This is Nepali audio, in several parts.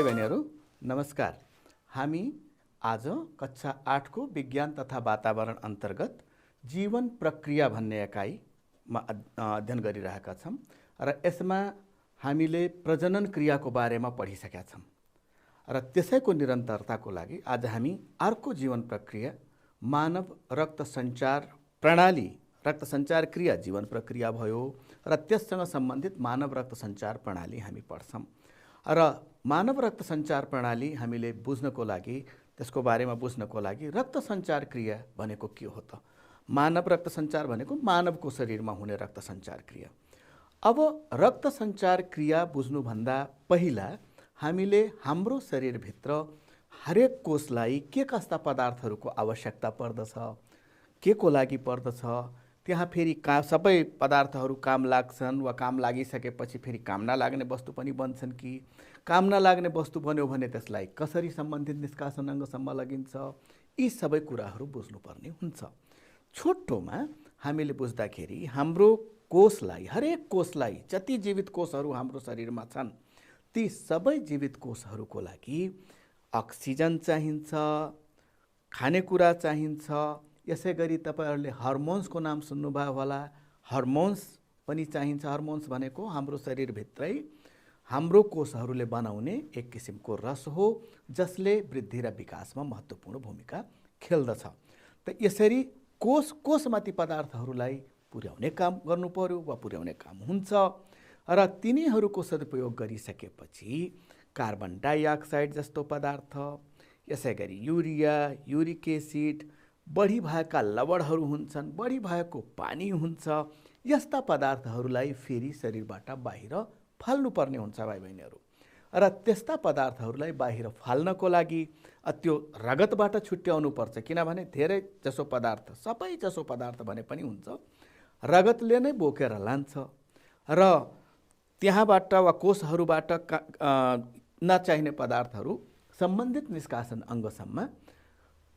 बहिनीहरू नमस्कार। हामी आज कक्षा 8 को विज्ञान तथा वातावरण अन्तर्गत जीवन प्रक्रिया भन्ने एकाइमा अध्ययन गरिरहेका छौं र यसमा हामीले प्रजनन क्रियाको बारेमा पढिसकेका छौं र त्यसैको निरन्तरताको लागि आज हामी अर्को जीवन प्रक्रिया मानव रक्त सञ्चार प्रणाली रक्त सञ्चार क्रिया जीवन प्रक्रिया भयो र त्यससँग सम्बन्धित मानव रक्त सञ्चार प्रणाली हामी पढ्छौं र मानव रक्त सञ्चार प्रणाली हामीले बुझ्नको लागि त्यसको बारेमा बुझ्नको लागि रक्त सञ्चार क्रिया भनेको के हो त मानव रक्त सञ्चार भनेको मानवको शरीरमा हुने रक्त सञ्चार क्रिया। अब रक्त सञ्चार क्रिया बुझ्नुभन्दा पहिला हामीले हाम्रो शरीरभित्र हरेक कोषलाई के कस्ता पदार्थहरूको आवश्यकता पर्दछ, के को लागि पर्दछ, त्यहाँ फेरि सबै पदार्थहरू काम लाग्छन् वा काम लागिसकेपछि फेरि काम नलाग्ने वस्तु पनि बन्छन् कि काम नलाग्ने वस्तु बन्यो भने त्यसलाई कसरी सम्बन्धित निष्कासन अङ्गसम्म लगिन्छ, यी सबै कुराहरू बुझ्नुपर्ने हुन्छ। छोटोमा हामीले बुझ्दाखेरि हाम्रो कोषलाई हरेक कोषलाई जति जीवित कोषहरू हाम्रो शरीरमा छन् ती सबै जीवित कोषहरूको लागि अक्सिजन चाहिन्छ, खानेकुरा चाहिन्छ। यसै गरी तपाईहरुले हर्मोन्सको नाम सुन्नुभयो होला। हर्मोन्स पनि चाहिन्छ। हर्मोन्स भनेको हाम्रो शरीरभित्रै हाम्रो कोषहरूले बनाउने एक किसिमको रस हो जसले वृद्धि र विकासमा महत्त्वपूर्ण भूमिका खेल्दछ। त यसरी कोषमाथि पदार्थहरूलाई पुर्याउने काम गर्नु पर्यो वा पुर्याउने काम हुन्छ र तिनीहरूको सदुपयोग गरिसकेपछि कार्बन डाइअक्साइड जस्तो पदार्थ, यसै गरी युरिया, युरिक एसिड, बढी भएका लवणहरू हुन्छन्, बढी भएको पानी हुन्छ, यस्ता पदार्थहरूलाई फेरि शरीरबाट बाहिर फाल्नुपर्ने हुन्छ भाइ बहिनीहरू। र त्यस्ता पदार्थहरूलाई बाहिर फाल्नको लागि त्यो रगतबाट छुट्याउनु पर्छ, किनभने धेरै जसो पदार्थ, सबै जसो पदार्थ भने पनि हुन्छ रगतले नै बोकेर लान्छ र त्यहाँबाट वा कोषहरूबाट नचाहिने पदार्थहरू सम्बन्धित निष्कासन अङ्गसम्म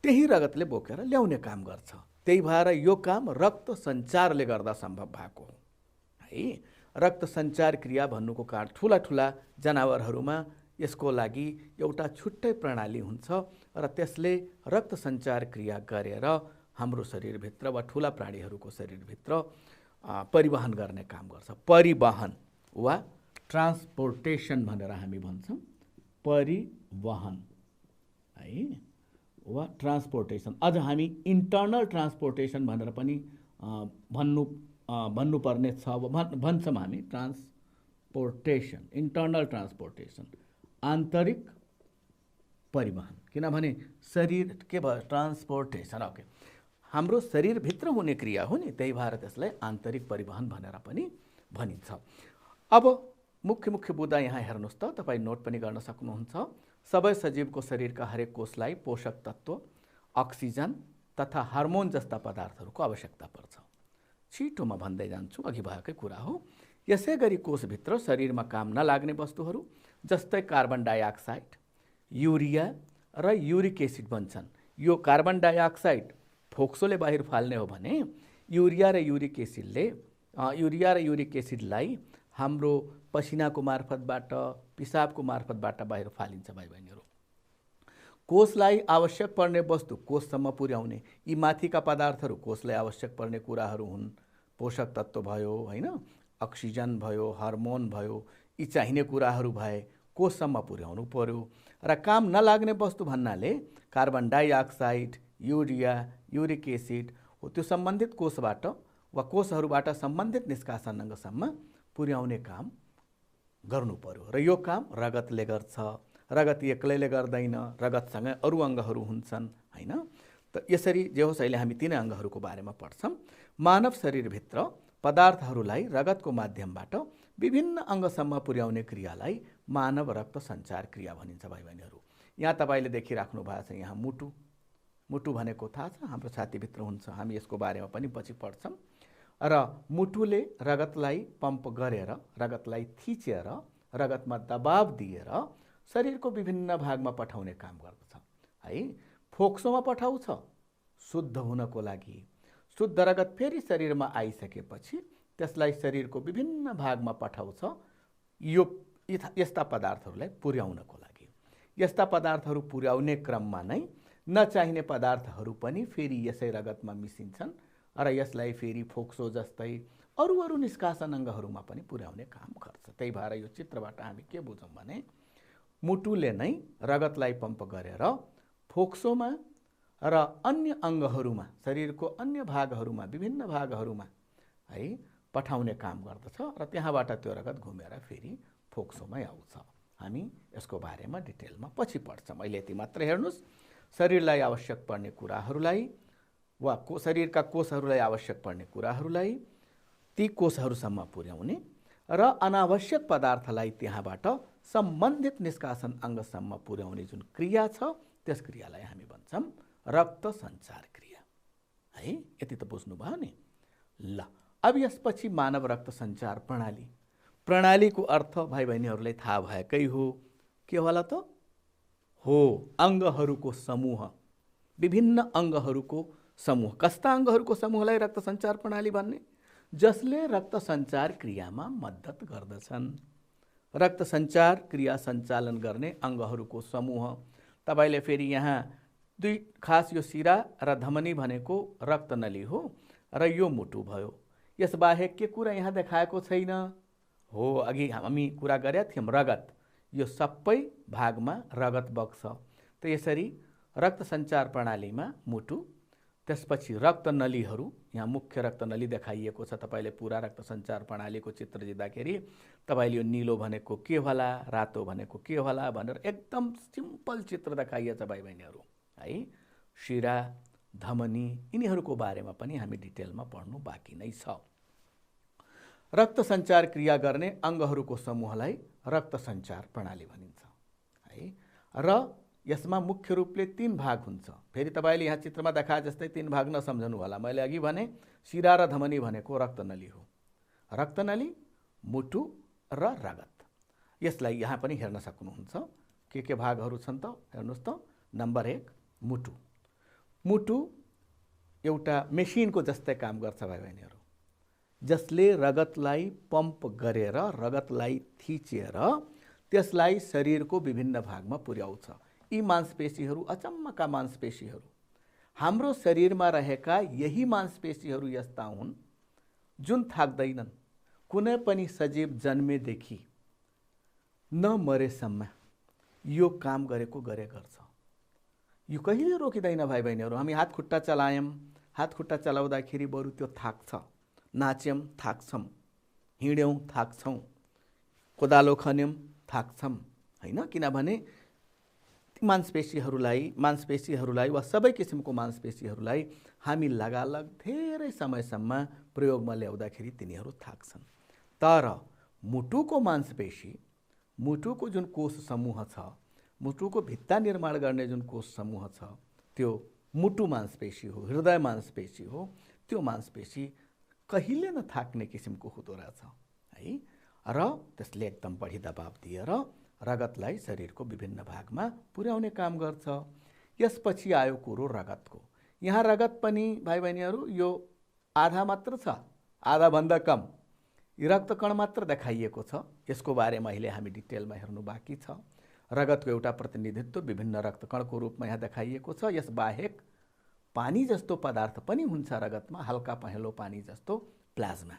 त्यही रगतले बोकेर ल्याउने काम गर्छ। त्यही भएर यो काम रक्त सञ्चारले गर्दा सम्भव भएको हो है। रक्त सञ्चार क्रिया भन्नुको कारण ठुला जनावरहरूमा यसको लागि एउटा छुट्टै प्रणाली हुन्छ र त्यसले रक्त सञ्चार क्रिया गरेर हाम्रो शरीरभित्र वा ठुला प्राणीहरूको शरीरभित्र परिवहन गर्ने काम गर्छ। परिवहन वा ट्रान्सपोर्टेसन भनेर हामी भन्छौँ। परिवहन है वा ट्रान्सपोर्टेसन। अझ हामी इन्टर्नल ट्रान्सपोर्टेसन भनेर पनि भन्नुपर्ने छ। भन्छौँ हामी ट्रान्सपोर्टेसन, इन्टर्नल ट्रान्सपोर्टेसन, आन्तरिक परिवहन। किनभने शरीर के भयो ट्रान्सपोर्टेसन, ओके, हाम्रो शरीरभित्र हुने क्रिया हो नि, त्यही भएर त्यसलाई आन्तरिक परिवहन भनेर पनि भनिन्छ। अब मुख्य बुदा यहाँ हेर्नुहोस् त, तपाईँ नोट पनि गर्न सक्नुहुन्छ। सबै सजीवको शरीरका हरेक कोषलाई पोषक तत्त्व, अक्सिजन तथा हार्मोन जस्ता पदार्थहरूको आवश्यकता पर्छ। छिटोमा भन्दै जान्छु, अघि भएकै कुरा हो। यसै गरी कोषभित्र शरीरमा काम नलाग्ने वस्तुहरू जस्तै कार्बन डाइअक्साइड, युरिया र युरिक एसिड बन्छन्। यो कार्बन डाइअक्साइड फोक्सोले बाहिर फाल्ने हो भने युरिया र युरिक एसिडलाई हाम्रो पसिनाको मार्फतबाट, पिसाबको मार्फतबाट बाहिर फालिन्छ भाइ बहिनीहरू। कोषलाई आवश्यक पर्ने वस्तु कोषसम्म पुर्याउने यी माथिका पदार्थहरू कोषलाई आवश्यक पर्ने कुराहरू हुन्। पोषक तत्त्व भयो हैन, अक्सिजन भयो, हार्मोन भयो, यी चाहिने कुराहरू भए कोषसम्म पुर्याउनु पर्यो। र काम नलाग्ने वस्तु भन्नाले carbon dioxide, urea, uric acid हो, त्यो सम्बन्धित कोषबाट वा कोषहरूबाट सम्बन्धित निष्कासन अङ्गसम्म पुर्याउने काम गर्नु पर्यो र यो काम रगतले गर्छ। रगत एक्लैले गर्दैन, रगतसँगै अरू अङ्गहरू हुन्छन् हैन। त यसरी जे होस् अहिले हामी तीनै अङ्गहरूको बारेमा पढ्छौँ। मानव शरीरभित्र पदार्थहरूलाई रगतको माध्यमबाट विभिन्न अङ्गसम्म पुर्याउने क्रियालाई मानव रक्त सञ्चार क्रिया भनिन्छ भाइ बहिनीहरू। यहाँ तपाईँले देखिराख्नु भएको छ, यहाँ मुटु भनेको थाहा छ, हाम्रो छातीभित्र हुन्छ। हामी यसको बारेमा पनि पछि पढ्छौँ। र मुटुले रगतलाई पम्प गरेर, रगतलाई थिचेर, रगतमा दबाव दिएर शरीरको विभिन्न भागमा पठाउने काम गर्दछ है। फोक्सोमा पठाउँछ शुद्ध हुनको लागि। शुद्ध रगत फेरि शरीरमा आइसकेपछि त्यसलाई शरीरको विभिन्न भागमा पठाउँछ यो यस्ता पदार्थहरूलाई पुर्याउनको लागि। यस्ता पदार्थहरू पुर्याउने क्रममा नै नचाहिने पदार्थहरू पनि फेरि यसै रगतमा मिसिन्छन् र यसलाई फेरि फोक्सो जस्तै अरू निष्कासन अङ्गहरूमा पनि पुर्याउने काम गर्छ। त्यही भएर यो चित्रबाट हामी के बुझौँ भने मुटुले नै रगतलाई पम्प गरेर फोक्सोमा र अन्य अङ्गहरूमा, शरीरको अन्य भागहरूमा, विभिन्न भागहरूमा है पठाउने काम गर्दछ र त्यहाँबाट त्यो रगत घुमेर फेरि फोक्सोमै आउँछ। हामी यसको बारेमा डिटेलमा पछि पढ्छौँ। अहिले यति मात्र हेर्नुहोस्, शरीरलाई आवश्यक पर्ने कुराहरूलाई वा शरीरका कोषहरूलाई आवश्यक पर्ने कुराहरूलाई ती कोषहरूसम्म पुर्याउने र अनावश्यक पदार्थलाई त्यहाँबाट सम्बन्धित निष्कासन अङ्गसम्म पुर्याउने जुन क्रिया छ त्यस क्रियालाई हामी भन्छौँ रक्त सञ्चार क्रिया। है, यति त बुझ्नुभयो नि। ल, अब यसपछि मानव रक्त सञ्चार प्रणाली। प्रणालीको अर्थ भाइ बहिनीहरूलाई थाहा भएकै हो, के होला त? हो, अङ्गहरूको समूह, विभिन्न अङ्गहरूको समूह। कस्ता अङ्गहरूको समूहलाई रक्त सञ्चार प्रणाली भन्ने? जसले रक्त सञ्चार क्रियामा मद्दत गर्दछन्। रक्त सञ्चार क्रिया सञ्चालन गर्ने अङ्गहरूको समूह। तपाईले फेरि यहाँ दुई खास, यो शिरा र धमनी भनेको रक्तनली हो र यो मुटु भयो। यसबाहेक के कुरा यहाँ देखाएको छैन? हो, अघि हामी कुरा गरेका थियौँ रगत। यो सबै भागमा रगत बग्छ। त यसरी रक्त सञ्चार प्रणालीमा मुटु, त्यसपछि रक्तनलीहरू, यहाँ मुख्य रक्तनली देखाइएको छ। तपाईले पुरा रक्त सञ्चार प्रणालीको चित्र दिँदाखेरि तपाईले यो नीलो भनेको के होला, रातो भनेको के होला भनेर एकदम सिम्पल चित्र देखाइएछ भाइ बहिनीहरू। है, शिरा, धमनी यिनीहरूको बारेमा पनि हामी डिटेलमा पढ्नु बाँकी नै छ। रक्त सञ्चार क्रिया गर्ने अङ्गहरूको समूहलाई रक्त सञ्चार प्रणाली भनिन्छ। है, र यसमा मुख्य रूपले 3 भाग हुन्छ। फेरि तपाईले यहाँ चित्रमा देखाए जस्तै 3 भाग नसम्झनु होला। मैले अघि भने शिरा र धमनी भनेको रक्तनली हो। रक्तनली, मुटु र रगत। यसलाई यहाँ पनि हेर्न सक्नुहुन्छ। के भागहरू छन् त हेर्नुहोस् त। नम्बर 1, मुटु। मुटु एउटा मेसिनको जस्तै काम गर्छ भाइ बहिनीहरू, जसले रगतलाई पम्प गरेर रगतलाई थिचेर त्यसलाई शरीरको विभिन्न भागमा पुर्याउँछ। यी मांसपेशीहरू अचम्मका मांसपेशीहरू। हाम्रो शरीरमा रहेका यही मांसपेशीहरू यस्ता हुन् जुन थाक्दैनन्। कुनै पनि सजीव जन्मेदेखि नमरेसम्म यो काम गरेको गर्छ। यो कहिले रोकिँदैन भाइ बहिनीहरू। हामी हात खुट्टा चलायौँ, हात खुट्टा चलाउँदाखेरि बरु त्यो थाक्छ। नाच्यौँ, थाक्छौँ। हिँड्यौँ, थाक्छौँ। कोदालो खन्यौँ, थाक्छौँ। होइन, किनभने मांसपेशीहरूलाई वा सबै किसिमको मांसपेशीहरूलाई हामी लगालग धेरै समयसम्म प्रयोगमा ल्याउँदाखेरि तिनीहरू थाक्छन्। तर मुटुको मांसपेशी, मुटुको जुन कोष समूह छ, मुटुको भित्ता निर्माण गर्ने जुन कोष समूह छ, त्यो मुटु मांसपेशी हो, हृदय मांसपेशी हो। त्यो मांसपेशी कहिले नथाक्ने किसिमको हुँदो रहेछ। है, र त्यसले एकदम बढी दबाव दिएर रगतलाई शरीरको विभिन्न भागमा पुर्याउने काम गर्छ। यसपछि आयो कुरो रगतको। यहाँ रगत पनि भाइ बहिनीहरू यो आधा मात्र छ, आधाभन्दा कम रक्तकण मात्र देखाइएको छ। यसको बारेमा अहिले हामी डिटेलमा हेर्नु बाँकी छ। रगतको एउटा प्रतिनिधित्व विभिन्न रक्तकणको रूपमा यहाँ देखाइएको छ। यसबाहेक पानी जस्तो पदार्थ पनि हुन्छ रगतमा, हल्का पहेँलो पानी जस्तो, प्लाज्मा।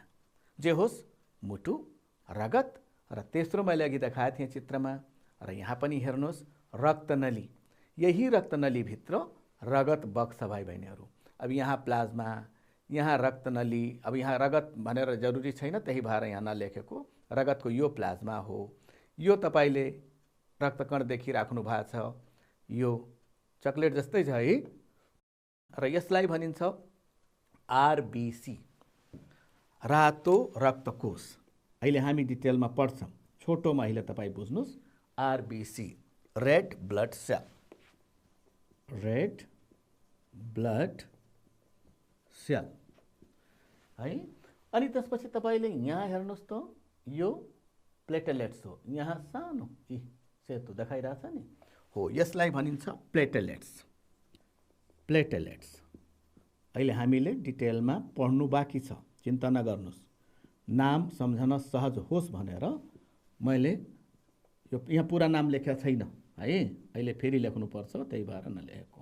जे होस्, मुटु, रगत र तेस्रो मैले अघि देखाएको थिएँ चित्रमा, र यहाँ पनि हेर्नुहोस् रक्तनली। यही रक्तनलीभित्र रगत बग्छ भाइ बहिनीहरू। अब यहाँ प्लाज्मा, यहाँ रक्तनली। अब यहाँ रगत भनेर जरुरी छैन, त्यही भएर यहाँ नलेखेको। रगतको यो प्लाज्मा हो। यो तपाईले रक्तकण देखिराख्नु भएको छ, यो चकलेट जस्तै छ है, र यसलाई भनिन्छ आरबिसी, रातो रक्तकोष। अहिले हामी डिटेलमा पढ्छौँ। छोटोमा अहिले तपाईँ बुझ्नुहोस्। RBC, red blood cell, red blood cell. है, अनि त्यसपछि तपाईले यहाँ हेर्नुहोस् त, यो प्लेटलेट्स हो। यहाँ सानो सेतो देखाइरहेछ नि, हो, यसलाई भनिन्छ प्लेटलेट्स। प्लेटलेट्स अहिले हामीले डिटेलमा पढ्नु बाँकी छ, चिन्ता नगर्नुहोस्। नाम सम्झन सहज होस् भनेर मैले यो यहाँ पुरा नाम लेखेको छैन है। अहिले फेरि लेख्नुपर्छ, त्यही भएर नलेखेको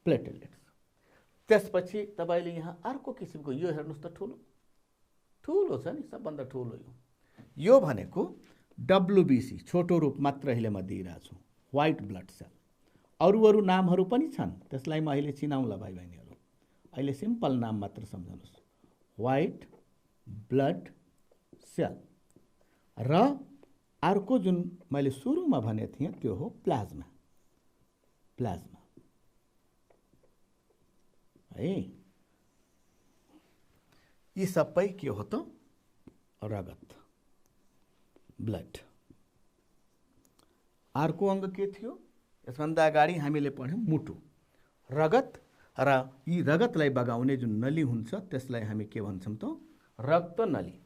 प्लेटलेट्स। त्यसपछि तपाईँले यहाँ अर्को किसिमको यो हेर्नुहोस् त, ठुलो छ नि, सबभन्दा ठुलो यो भनेको WBC, छोटो रूप मात्र अहिले म दिइरहेको छु, व्हाइट ब्लड सेल। अरू नामहरू पनि छन्, त्यसलाई म अहिले चिनाउँला भाइ बहिनीहरू। अहिले सिम्पल नाम मात्र सम्झनुहोस्, व्हाइट ब्लड सेल। र अर्को जुन मैले सुरुमा भनेको थिएँ त्यो हो प्लाज्मा है। यी सबै के हो त? रगत, ब्लड। अर्को अङ्ग के थियो? यसभन्दा अगाडि हामीले पढ्यौँ मुटु। रगत र यी रगतलाई बगाउने जुन नली हुन्छ त्यसलाई हामी के भन्छौँ त? रक्तनली।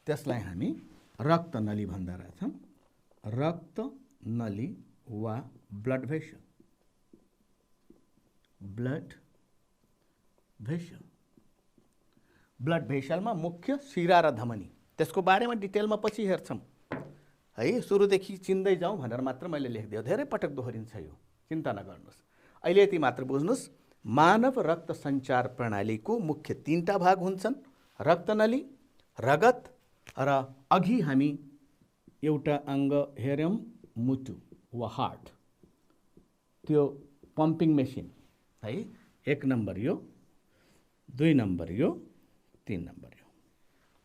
त्यसलाई हामी रक्तनली भन्दा रहेछौँ। रक्तनली वा ब्लड भेसल। ब्लड भेसलमा मुख्य शिरा र धमनी, त्यसको बारेमा डिटेलमा पछि हेर्छौँ है। सुरुदेखि चिन्दै जाउँ भनेर मात्र मैले लेखिदिएँ, धेरै पटक दोहोरिन्छ यो, चिन्ता नगर्नुहोस्। अहिले यति मात्र बुझ्नुहोस्, मानव रक्त सञ्चार प्रणालीको मुख्य 3टा भाग हुन्छन्, रक्तनली, रगत र अघि हामी एउटा अङ्ग हेऱ्यौँ मुटु वा हार्ट, त्यो पम्पिङ मेसिन है। 1 नम्बर यो, 2 नम्बर यो, 3 नम्बर यो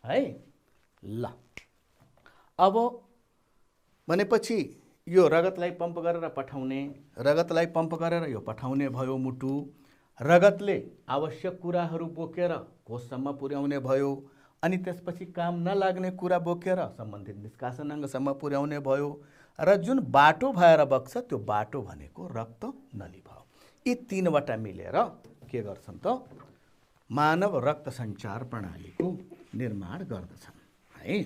है। ल अब भनेपछि यो रगतलाई पम्प गरेर पठाउने, रगतलाई पम्प गरेर यो पठाउने भयो मुटु। रगतले आवश्यक कुराहरू बोकेर कोषसम्म पुर्याउने भयो, अनि त्यसपछि काम नलाग्ने कुरा बोकेर सम्बन्धित निष्कासन अङ्गसम्म पुर्याउने भयो। र जुन बाटो भएर बग्छ त्यो बाटो भनेको रक्तनली भयो। यी 3वटा मिलेर के गर्छन् त? मानव रक्त सञ्चार प्रणालीको निर्माण गर्दछन् है।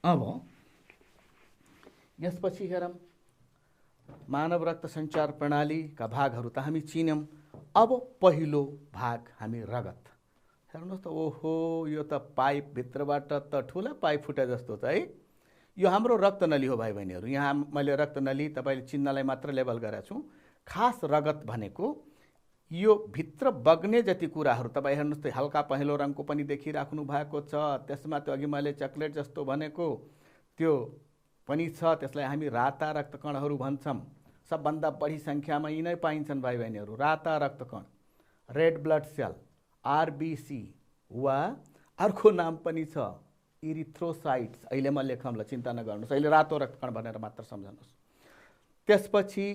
अब यसपछि हेरौँ, मानव रक्त सञ्चार प्रणालीका भागहरू त हामी चिन्यौँ। अब पहिलो भाग हामी रगत। हेर्नुहोस् त, ओहो यो त पाइप भित्रबाट त ठुला पाइप फुटे जस्तो छ है। यो हाम्रो रक्तनली हो भाइ बहिनीहरू। यहाँ मैले रक्तनली तपाईँले चिन्हलाई मात्र लेबल गरेको छु। खास रगत भनेको यो भित्र बग्ने जति कुराहरू, तपाईँ हेर्नुहोस् त, हल्का पहेँलो रङको पनि देखिराख्नु भएको छ। त्यसमा त्यो अघि मैले चक्लेट जस्तो भनेको त्यो पनि छ, त्यसलाई हामी राता रक्तकणहरू भन्छौँ। सबभन्दा बढी सङ्ख्यामा यी नै पाइन्छन् भाइ बहिनीहरू, राता रक्तकण, रेड ब्लड सेल, RBC वा अर्को नाम पनि छ इरिथ्रोसाइट्स। अहिले म लेखौँला, चिन्ता नगर्नुहोस्, अहिले रातो रक्तकण भनेर मात्र सम्झनुहोस्। त्यसपछि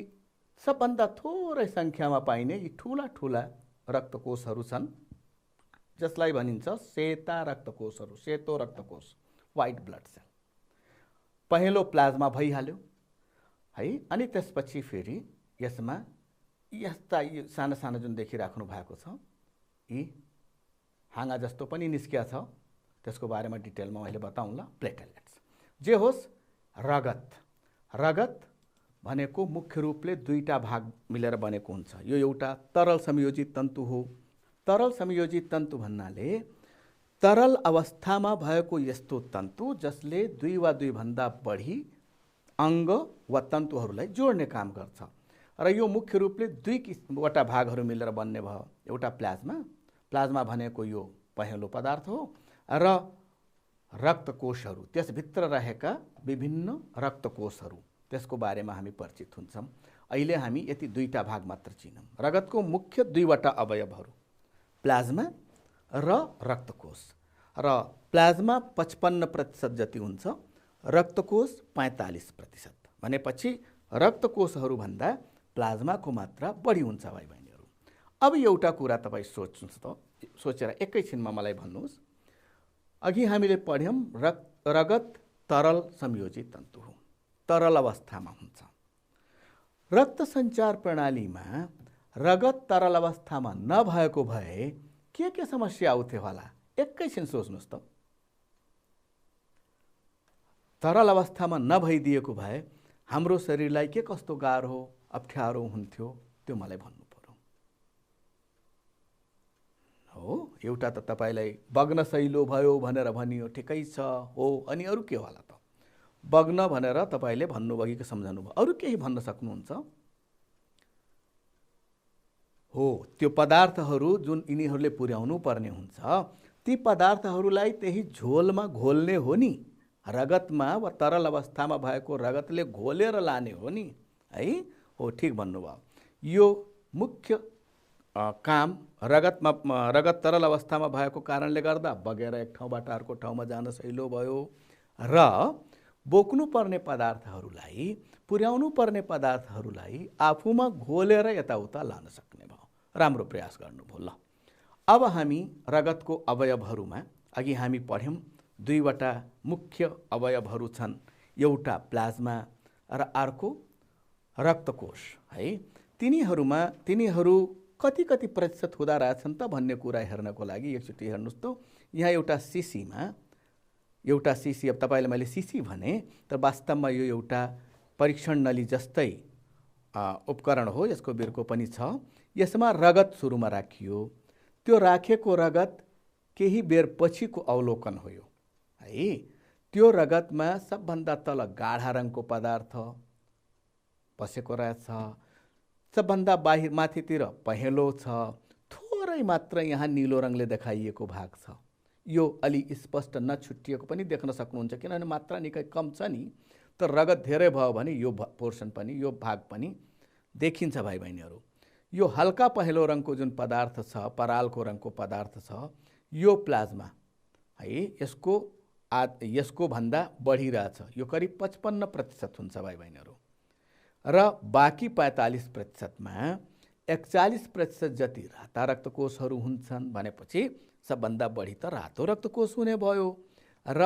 सबभन्दा थोरै सङ्ख्यामा पाइने यी ठुला रक्तकोषहरू छन्, जसलाई भनिन्छ सेता रक्तकोषहरू, सेतो रक्तकोष, व्हाइट ब्लड सेल। पहिलो प्लाज्मा भइहाल्यो है। अनि त्यसपछि फेरि यसमा यस्ता साना साना जुन देखिराख्नु भएको छ, यी हाँगा जस्तो पनि निस्किया छ, त्यसको बारेमा डिटेलमा मैले बताउँला, प्लेटलेट्स। जे होस्, रगत भनेको मुख्य रूपले 2टा भाग मिलेर बनेको हुन्छ। यो एउटा तरल संयोजित तन्तु हो। तरल संयोजित तन्तु भन्नाले तरल अवस्थामा भएको यस्तो तन्तु जसले 2 वा 2 भन्दा बढी अङ्ग वा तन्तुहरूलाई जोड्ने काम गर्छ। र यो मुख्य रूपले 2वटा भागहरू मिलेर बन्ने भयो। एउटा प्लाज्मा भनेको यो पहेँलो पदार्थ हो, र रक्तकोषहरू, त्यसभित्र रहेका विभिन्न रक्तकोषहरू, त्यसको बारेमा हामी परिचित हुन्छौँ। अहिले हामी यति 2टा भाग मात्र चिनौँ। रगतको मुख्य 2वटा अवयवहरू, प्लाज्मा र रक्तकोष। र प्लाज्मा 55% जति हुन्छ, रक्तकोष 45%। भनेपछि रक्तकोषहरूभन्दा प्लाज्माको मात्रा बढी हुन्छ भाइ बहिनीहरू। अब एउटा कुरा तपाईँ सोच्नुहोस् त, सोचेर एकैछिनमा मलाई भन्नुहोस्। अघि हामीले पढ्यौँ रगत तरल संयोजित तन्तु हो, तरल अवस्थामा हुन्छ। रक्त सञ्चार प्रणालीमा रगत तरल अवस्थामा नभएको भए के समस्या आउँथ्यो होला? एकैछिन सोच्नुहोस् त। तरल अवस्थामा नभइदिएको भए हाम्रो शरीरलाई के कस्तो गाह्रो अप्ठ्यारो हुन्थ्यो, त्यो मलाई भन्नु पर्यो। हो, एउटा त तपाईँलाई बग्न सहिलो भयो भनेर भनियो, ठिकै छ हो, अनि अरू के होला त? बग्न भनेर तपाईले भन्नुभयो कि सम्झाउनुभयो। अरू केही भन्न सक्नुहुन्छ? हो, त्यो पदार्थहरू जुन यिनीहरूले पुर्याउनु पर्ने हुन्छ, ती पदार्थहरूलाई त्यही झोलमा घोल्ने हो नि, रगतमा वा तरल अवस्थामा भएको रगतले घोलेर लाने हो नि, है? हो, ठिक भन्नुभयो। यो मुख्य काम रगत तरल अवस्थामा भएको कारणले गर्दा बगेर एक ठाउँबाट अर्को ठाउँमा जान सहिलो भयो र बोक्नु पर्ने पदार्थहरूलाई, पुर्याउनु पर्ने पदार्थहरूलाई आफूमा घोलेर यताउता लान सक्ने भयो। राम्रो प्रयास गर्नुभयो। ल, अब हामी रगतको अवयवहरूमा अघि हामी पढ्यौँ, दुईवटा मुख्य अवयवहरू छन्, एउटा प्लाज्मा र अर्को रक्तकोष, है? तिनीहरू कति प्रतिशत हुँदा रहेछन् त भन्ने कुरा हेर्नको लागि एकचोटि हेर्नुहोस् त। यहाँ एउटा सिसीमा अब तपाईँले मैले सिसी भने तर वास्तवमा यो एउटा परीक्षण नली जस्तै उपकरण हो, यसको बिर्को पनि छ। यसमा रगत सुरुमा राखियो। त्यो राखेको रगत केही बेर पछिको अवलोकन हो, है? त्यो रगतमा सबभन्दा तल गाढा रङको पदार्थ बसेको रहेछ, सबभन्दा बाहिर माथितिर पहेँलो छ, थोरै मात्र यहाँ निलो रङले देखाइएको भाग छ। यो अलि स्पष्ट नछुटिएको पनि देख्न सक्नुहुन्छ, किनभने मात्रा निकै कम छ नि। तर रगत धेरै भयो भने यो पोर्सन पनि, यो भाग पनि देखिन्छ भाइ बहिनीहरू। यो हल्का पहेँलो रङको जुन पदार्थ छ, परालको रङको पदार्थ छ, यो प्लाज्मा, है? यसको भन्दा बढिरहेछ। यो करिब 55% हुन्छ भाइ बहिनीहरू। र बाँकी 45%मा 41% जति राता रक्तकोषहरू हुन्छन् भनेपछि सबभन्दा बढी त रातो रक्तकोष हुने भयो। र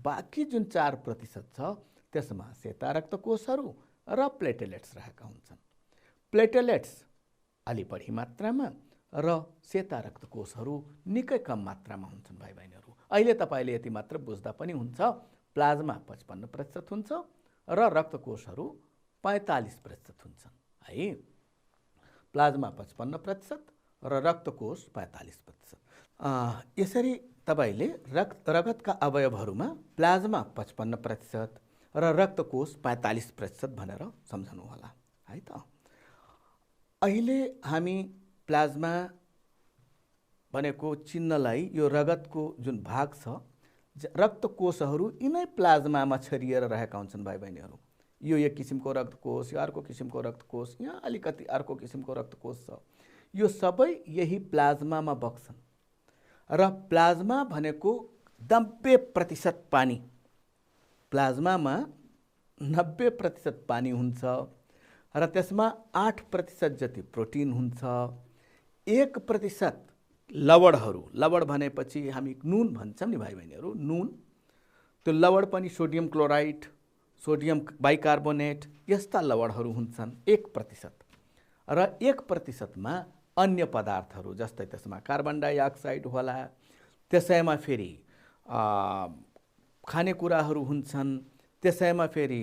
बाँकी जुन 4% छ त्यसमा सेता रक्तकोषहरू र प्लेटेलेट्स रहेका हुन्छन्। प्लेटेलेट्स अलि बढी मात्रामा र सेता रक्तकोषहरू निकै कम मात्रामा हुन्छन् भाइ बहिनीहरू। अहिले तपाईँले यति मात्र बुझ्दा पनि हुन्छ, प्लाज्मा 55% हुन्छ र रक्तकोषहरू 45% हुन्छन्, है? प्लाज्मा 55% र रक्तकोष 45%। यसरी तपाईले रगतका अवयवहरूमा प्लाज्मा 55% र रक्तकोष 45% भनेर सम्झनु होला, है त? अहिले हामी प्लाज्मा भनेको चिन्हलाई, यो रगतको जुन भाग छ, रक्तकोषहरू यिनै प्लाज्मामा छरिएर रहेका हुन्छन् भाइ बहिनीहरू। यो एक किसिमको रक्तकोष, यो अर्को किसिमको रक्तकोष, यहाँ अलिकति अर्को किसिमको रक्तकोष छ। यो सबै यही प्लाज्मामा बग्छन्। र प्लाज्मा भनेको 90% पानी, प्लाज्मामा 90% पानी हुन्छ र त्यसमा 8% जति प्रोटिन हुन्छ, 1% लवणहरू भनेपछि हामी नुन भन्छौँ नि भाइ बहिनीहरू, नुन, त्यो लवण पनि सोडियम क्लोराइड, सोडियम बाइकार्बोनेट यस्ता लवणहरू हुन्छन् 1%। र 1%मा अन्य पदार्थहरू जस्तै त्यसमा कार्बन डाइअक्साइड होला, त्यसैमा फेरि खानेकुराहरू हुन्छन्, त्यसैमा फेरि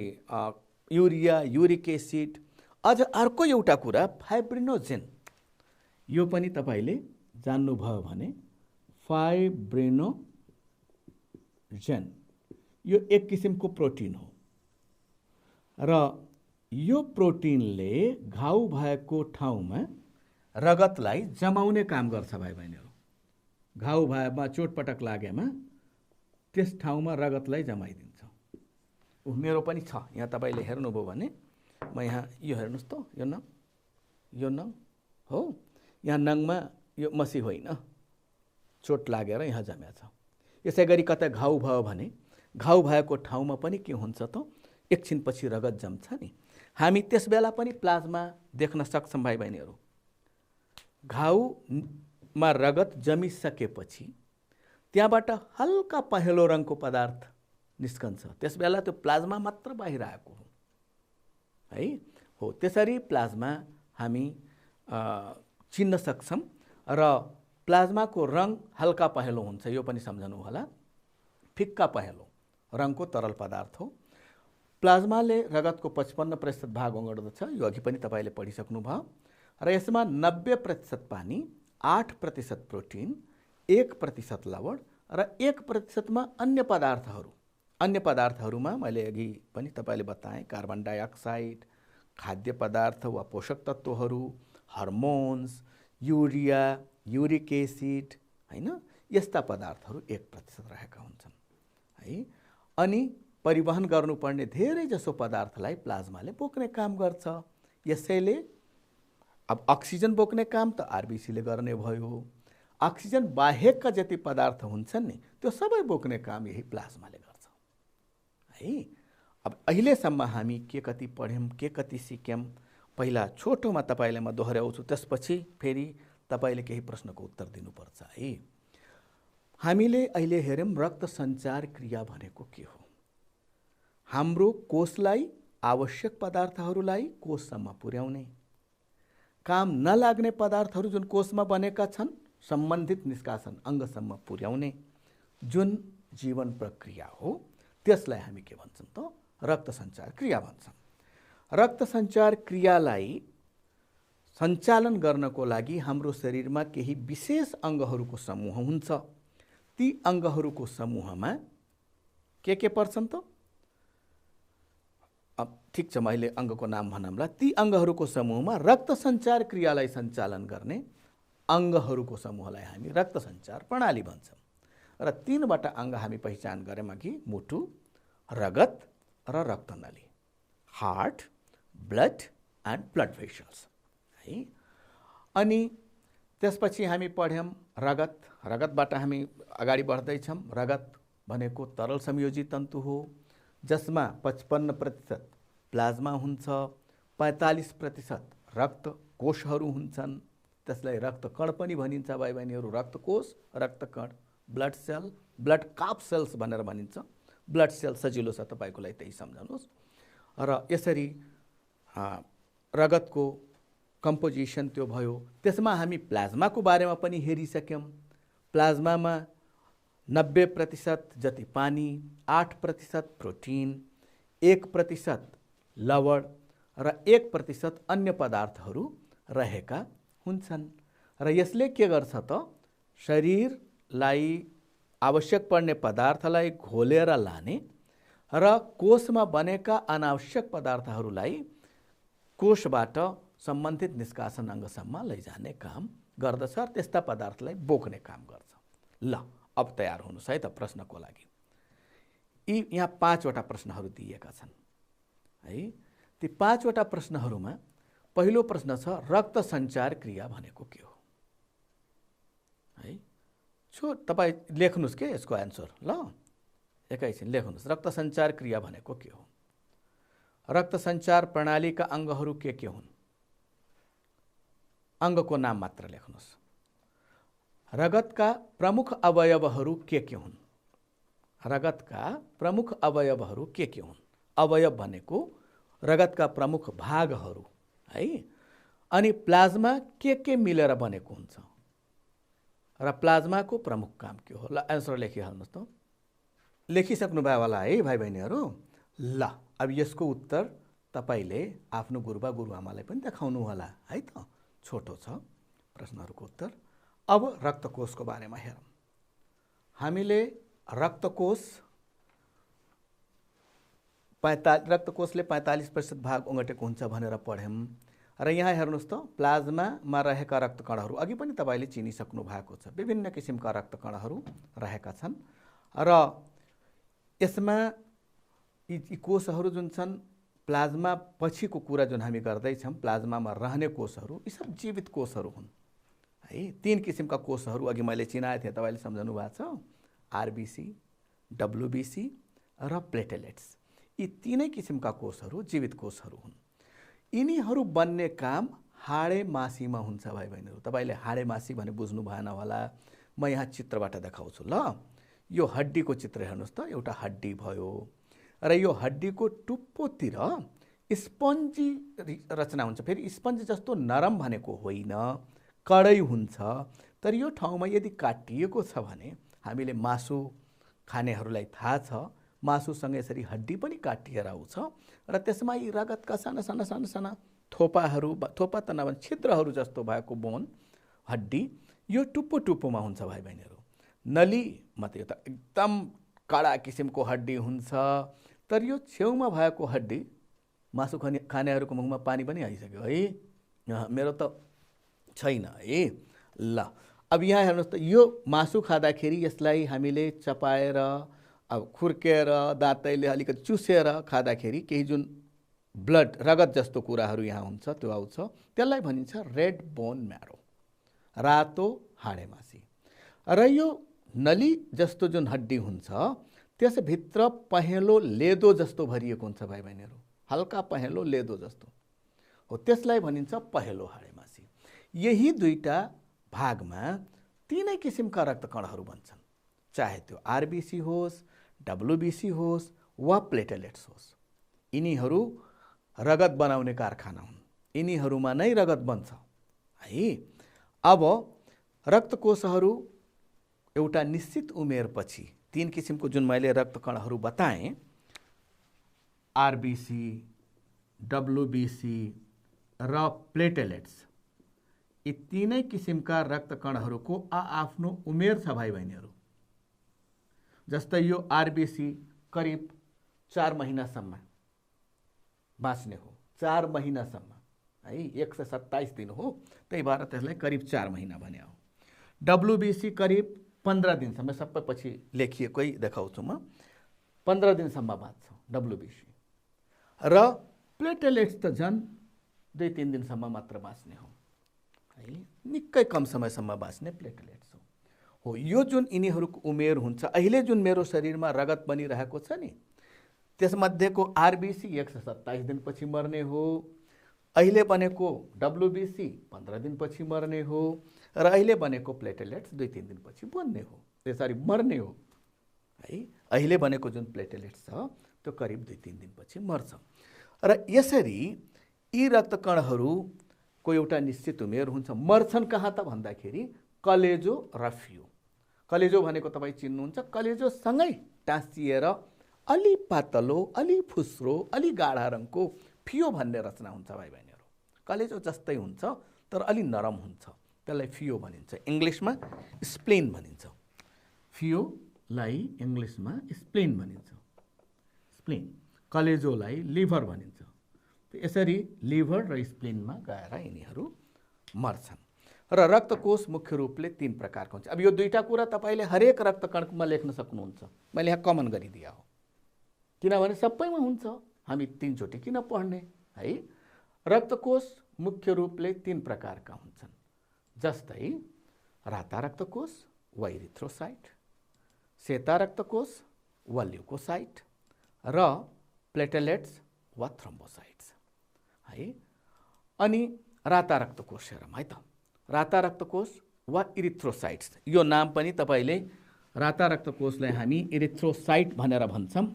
युरिया, युरिक एसिड, अझ अर्को एउटा कुरा फाइब्रिनोजेन। यो पनि तपाईले जान्नुभयो भने फाइब्रिनोजेन यो एक किसिमको प्रोटिन हो र यो प्रोटिनले घाउ भएको ठाउँमा रगतलाई जमाउने काम गर्छ भाइ बहिनीहरू। घाउ भएमा चोटपटक लागेमा त्यस ठाउँमा रगतलाई जमाइदिन्छ। मेरो पनि छ, यहाँ तपाईले हेर्नुभयो भने म यहाँ यो हेर्नुहोस् त, यो नङ हो, यहाँ नङमा यो मसी होइन, चोट लागेर यहाँ जम्या छ। यसै गरी कतै घाउ भयो भने घाउ भएको ठाउँमा पनि के हुन्छ त, एकछिनपछि रगत जम्छ नि। हामी त्यस बेला पनि प्लाज्मा देख्न सक्छौँ भाइ बहिनीहरू। घाउमा रगत जमिसकेपछि त्यहाँबाट हल्का पहेँलो रङको पदार्थ निस्कन्छ, त्यस बेला त्यो प्लाज्मा मात्र बाहिर आएको हो, है? हो, त्यसरी प्लाज्मा हामी चिन्न सक्छौँ र प्लाज्माको रङ हल्का पहेँलो हुन्छ, यो पनि सम्झनु होला। फिक्का पहेँलो रङको तरल पदार्थ हो। प्लाज्माले रगतको 55% भाग ओगट्दछ, यो अघि पनि तपाईले पढिसक्नुभयो। र यसमा 90% पानी, 8% प्रोटिन, 1% लवण र 1%मा अन्य पदार्थहरू अन्य पदार्थहरूमा मैले अघि पनि तपाईँले बताएँ कार्बन डाइअक्साइड, खाद्य पदार्थ वा पोषक तत्त्वहरू, हर्मोन्स, युरिया, युरिक एसिड हैन, यस्ता पदार्थहरू 1% रहेका हुन्छन् है। अनि परिवहन गर्नुपर्ने धेरै जसो पदार्थलाई प्लाज्माले बोक्ने काम गर्छ। यसैले अब अक्सिजन बोक्ने काम त आरबिसीले गर्ने भयो, अक्सिजन बाहेकका जति पदार्थ हुन्छन् नि त्यो सबै बोक्ने काम यही प्लाज्माले गर्छ है। अब अहिलेसम्म हामी के कति पढ्यौँ, के कति सिक्यौँ, पहिला छोटोमा तपाईँलाई म दोहोऱ्याउँछु, त्यसपछि फेरि तपाईँले केही प्रश्नको उत्तर दिनुपर्छ है। हामीले अहिले हेर्यौँ रक्त सञ्चार क्रिया भनेको के हो। हाम्रो कोषलाई आवश्यक पदार्थहरूलाई कोषसम्म पुर्याउने, काम नलाग्ने पदार्थहरू जुन कोषमा बनेका छन् सम्बन्धित निष्कासन अङ्गसम्म पुर्याउने जुन जीवन प्रक्रिया हो त्यसलाई हामी के भन्छौँ त रक्त सञ्चार क्रिया भन्छौँ। रक्त सञ्चार क्रियालाई सञ्चालन गर्नको लागि हाम्रो शरीरमा केही विशेष अङ्गहरूको समूह हुन्छ। ती अङ्गहरूको समूहमा के पर्छन् त? अब ठिक छ, मैले अङ्गको नाम भनौँला। ती अङ्गहरूको समूहमा रक्त सञ्चार क्रियालाई सञ्चालन गर्ने अङ्गहरूको समूहलाई हामी रक्त सञ्चार प्रणाली भन्छौँ। र 3वटा अङ्ग हामी पहिचान गऱ्यौँ अघि, मुटु, रगत र रक्तनली, heart, blood and blood vessels है। अनि त्यसपछि हामी पढ्यौँ रगत। रगतबाट हामी अगाडि बढ्दैछौँ। रगत भनेको तरल संयोजी तन्तु हो जसमा 55% प्लाज्मा हुन्छ, 45% रक्त कोषहरू हुन्छन्। त्यसलाई रक्तकण पनि भनिन्छ भाइ बहिनीहरू, रक्तकोष, रक्तकण, ब्लड सेल, ब्लड काप सेल्स भनेर भनिन्छ। ब्लड सेल सजिलो छ तपाईँको लागि, त्यही सम्झाउनुहोस्। र यसरी रगतको कम्पोजिसन त्यो भयो। त्यसमा हामी प्लाज्माको बारेमा पनि हेरिसक्यौँ। प्लाज्मामा 90% जति पानी, 8% प्रोटिन, 1% लवण र 1% अन्य पदार्थहरू रहेका हुन्छन्। र यसले के गर्छ त शरीरलाई आवश्यक पर्ने पदार्थलाई घोलेर लाने र कोषमा बनेका अनावश्यक पदार्थहरूलाई कोषबाट सम्बन्धित निष्कासन अङ्गसम्म लैजाने काम गर्दछ। त्यस्ता पदार्थलाई बोक्ने काम गर्छ। ल अब तयार हुनुहोस् है त प्रश्नको लागि। यहाँ 5वटा प्रश्नहरू दिएका छन् है। ती 5वटा प्रश्नहरूमा पहिलो प्रश्न छ रक्त सञ्चार क्रिया भनेको के हो है। तपाईँ लेख्नुहोस् के यसको एन्सर। ल एकैछिन लेख्नुहोस्, रक्त सञ्चार क्रिया भनेको के हो। रक्त सञ्चार प्रणालीका अङ्गहरू के हुन्? अङ्गको नाम मात्र लेख्नुहोस्। रगतका प्रमुख अवयवहरू के हुन्? रगतका प्रमुख अवयवहरू के हुन्? अवयव भनेको रगतका प्रमुख भागहरू है। अनि प्लाज्मा के मिलेर बनेको हुन्छ र प्लाज्माको प्रमुख काम के हो? ल एन्सर लेखिहाल्नुहोस् त। लेखिसक्नु भयो होला है भाइ बहिनीहरू। ल अब यसको उत्तर तपाईँले आफ्नो गुरुबा गुरुआमालाई पनि देखाउनु होला है त। छोटो छ प्रश्नहरूको उत्तर। अब रक्तकोषको बारेमा हेरौँ। हामीले रक्तकोषले 45% भाग ओगटेको हुन्छ भनेर पढ्यौँ। र यहाँ हेर्नुहोस् त प्लाज्मामा रहेका रक्तकणहरू अघि पनि तपाईँले चिनिसक्नु भएको छ। विभिन्न किसिमका रक्तकणहरू रहेका छन् र यसमा यी कोषहरू जुन छन् प्लाज्मा पछिको कुरा जुन हामी गर्दैछौँ, प्लाज्मामा रहने कोषहरू यी सब जीवित कोषहरू हुन् है। 3 किसिमका कोषहरू अघि मैले चिनाएको थिएँ, तपाईँले सम्झनु भएको छ। आरबिसी, डब्लुबिसी र प्लेटेलेट्स। यी 3 किसिमका कोषहरू जीवित कोषहरू हुन्। यिनीहरू बन्ने काम हाडे मासीमा हुन्छ भाइ बहिनीहरू। तपाईँले हाडे मासी भने बुझ्नु भएन होला, म यहाँ चित्रबाट देखाउँछु। ल यो हड्डीको चित्र हेर्नुहोस् त। एउटा हड्डी भयो र यो हड्डीको टुप्पोतिर स्पन्जी रचना हुन्छ। फेरि स्पन्ज जस्तो नरम भनेको होइन, कडै हुन्छ। तर यो ठाउँमा यदि काटिएको छ भने हामीले मासु खानेहरूलाई थाहा छ, मासुसँग यसरी हड्डी पनि काटिएर आउँछ र त्यसमा यी रगतका साना साना साना साना थोपाहरू, थोपा त नभए छिद्रहरू जस्तो भएको बोन हड्डी यो टुप्पो टुप्पोमा हुन्छ भाइ बहिनीहरू। नलीमा त यो त एकदम कडा किसिमको हड्डी हुन्छ। तर यो छेउमा भएको हड्डी मासु खानेहरूको मुखमा पानी पनि आइसक्यो है, मेरो त छैन है। ल अब यहाँ हेर्नुहोस् त, यो मासु खाँदाखेरि यसलाई हामीले चपाएर अब खुर्केर दाँतैले अलिकति चुसेर खाँदाखेरि केही जुन ब्लड रगत जस्तो कुराहरू यहाँ हुन्छ त्यो आउँछ, त्यसलाई भनिन्छ रेड बोन म्यारो, रातो हाडेमासी। र यो नली जस्तो जुन हड्डी हुन्छ त्यसभित्र पहेँलो लेदो जस्तो भरिएको हुन्छ भाइ बहिनीहरू, हल्का पहेँलो लेदो जस्तो हो, त्यसलाई भनिन्छ पहेँलो हाडेमासी। यही दुईटा भागमा तीनै किसिमका रक्तकणहरू बन्छन्, चाहे त्यो आरबिसी होस्, डब्लुबिसी होस् वा प्लेटलेट्स होस्। यिनीहरू रगत बनाउने कारखाना हुन्, यिनीहरूमा नै रगत बन्छ है। अब रक्तकोशहरू एउटा निश्चित उमेरपछि तीन किसिमको जुन मैले रक्तकणहरू बताएँ, आरबिसी, डब्लुबिसी र प्लेटलेट्स, यी तीनै किसिमका रक्तकणहरूको आफ्नो उमेर छ भाइ बहिनीहरू। जस्तै यो आरबिसी करिब 4 महिनासम्म बाँच्ने हो, 4 महिनासम्म है, 127 दिन हो, त्यही भएर त्यसलाई करिब 4 महिना भने हो। डब्लुबिसी करिब 15 दिनसम्म, सबै पछि लेखिएकै देखाउँछु म, 15 दिनसम्म बाँच्छ डब्लुबिसी। र प्लेटलेट्स त झन् 2-3 दिनसम्म मात्र बाँच्ने हो है, निकै कम समयसम्म बाँच्ने प्लेटलेट्स हो। यो जुन यिनीहरूको उमेर हुन्छ, अहिले जुन मेरो शरीरमा रगत बनिरहेको छ नि, त्यसमध्येको आरबिसी 127 दिनपछि मर्ने हो, अहिले बनेको डब्लुबिसी 15 दिनपछि मर्ने हो, र अहिले बनेको प्लेटलेट्स 2-3 दिनपछि बन्ने हो, त्यसरी मर्ने हो है। अहिले बनेको जुन प्लेटलेट्स छ त्यो करिब 2-3 दिनपछि मर्छ। र यसरी यी रक्तकणहरूको एउटा निश्चित उमेर हुन्छ। मर्छन् कहाँ त भन्दाखेरि कलेजो र फियो। कलेजो भनेको तपाईँ चिन्नुहुन्छ, कलेजोसँगै टाँसिएर अलि पातलो, अलि फुस्रो, अलि गाढा रङको फियो भन्ने रचना हुन्छ भाइ बहिनीहरू। कलेजो जस्तै हुन्छ तर अलि नरम हुन्छ, त्यसलाई फियो भनिन्छ। इङ्ग्लिसमा स्प्लेन भनिन्छ, फियोलाई इङ्ग्लिसमा स्प्लेन भनिन्छ, स्प्लेन। कलेजोलाई लिभर भनिन्छ। यसरी लिभर र स्प्लेनमा गएर यिनीहरू मर्छन्। र रक्तकोश मुख्य रूपले 3 प्रकारको हुन्छ। अब यो दुईटा कुरा तपाईँले हरेक रक्तकणमा लेख्न सक्नुहुन्छ, मैले यहाँ कमन गरिदिया हो, किनभने सबैमा हुन्छ, हामी 3 चोटि किन पढ्ने है। रक्तकोश मुख्य रूपले 3 प्रकारका हुन्छन्, जस्तै राता रक्तकोश वा इरिथ्रोसाइट, सेता रक्तकोश वा ल्युकोसाइट र प्लेटलेट्स वा थ्रोम्बोसाइट्स है। अनि राता रक्तकोश हेरौँ है त, राता रक्तकोश वा इरिथ्रोसाइट्स, यो नाम पनि तपाईँले राता रक्तकोशलाई हामी इरिथ्रोसाइट भनेर भन्छौँ।